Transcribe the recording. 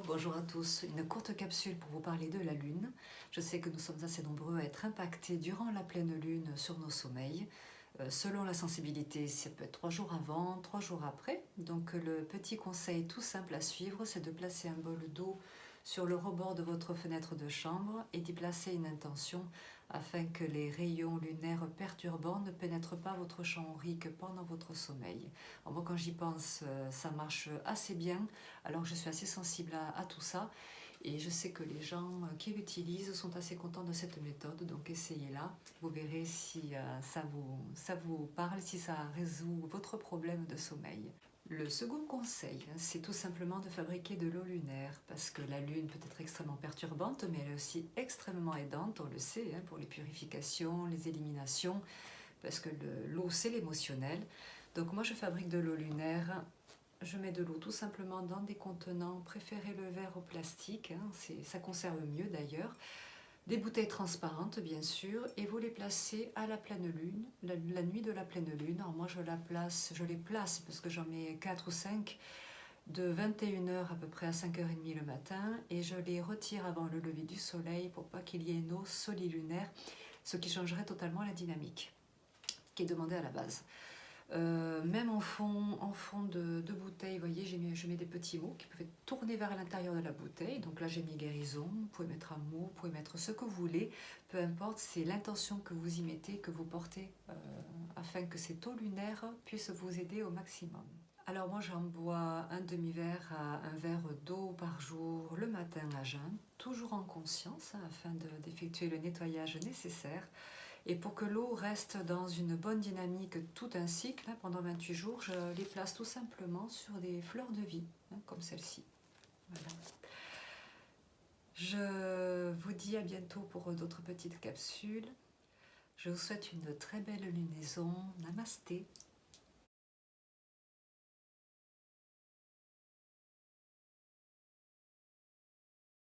Bonjour à tous. Une courte capsule pour vous parler de la Lune. Je sais que nous sommes assez nombreux à être impactés durant la pleine Lune sur nos sommeils. Selon la sensibilité, ça peut être 3 jours avant, 3 jours après. Donc le petit conseil tout simple à suivre, c'est de placer un bol d'eau sur le rebord de votre fenêtre de chambre et d'y placer une intention afin que les rayons lunaires perturbants ne pénètrent pas votre champ aurique pendant votre sommeil. Alors moi quand j'y pense, ça marche assez bien, alors je suis assez sensible à tout ça et je sais que les gens qui l'utilisent sont assez contents de cette méthode, donc essayez-la, vous verrez si ça vous parle, si ça résout votre problème de sommeil. Le second conseil, c'est tout simplement de fabriquer de l'eau lunaire, parce que la lune peut être extrêmement perturbante, mais elle est aussi extrêmement aidante, on le sait, pour les purifications, les éliminations, parce que l'eau c'est l'émotionnel. Donc moi je fabrique de l'eau lunaire, je mets de l'eau tout simplement dans des contenants, préférez le verre au plastique, ça conserve mieux d'ailleurs. Des bouteilles transparentes bien sûr, et vous les placez à la pleine lune, la nuit de la pleine lune. Alors moi je les place parce que j'en mets 4 ou 5 de 21h à peu près à 5h30 le matin, et je les retire avant le lever du soleil pour pas qu'il y ais une eau solilunaire, ce qui changerait totalement la dynamique qui est demandée à la base. Même en fond de bouteille, vous voyez, je mets des petits mots qui peuvent être tournés vers l'intérieur de la bouteille. Donc là, j'ai mis guérison, vous pouvez mettre un mot, vous pouvez mettre ce que vous voulez, peu importe, c'est l'intention que vous y mettez, que vous portez, afin que cette eau lunaire puisse vous aider au maximum. Alors moi, j'en bois un demi-verre à un verre d'eau par jour le matin à jeun, toujours en conscience, afin d'effectuer le nettoyage nécessaire. Et pour que l'eau reste dans une bonne dynamique tout un cycle, pendant 28 jours, je les place tout simplement sur des fleurs de vie, comme celle-ci. Voilà. Je vous dis à bientôt pour d'autres petites capsules. Je vous souhaite une très belle lunaison. Namasté.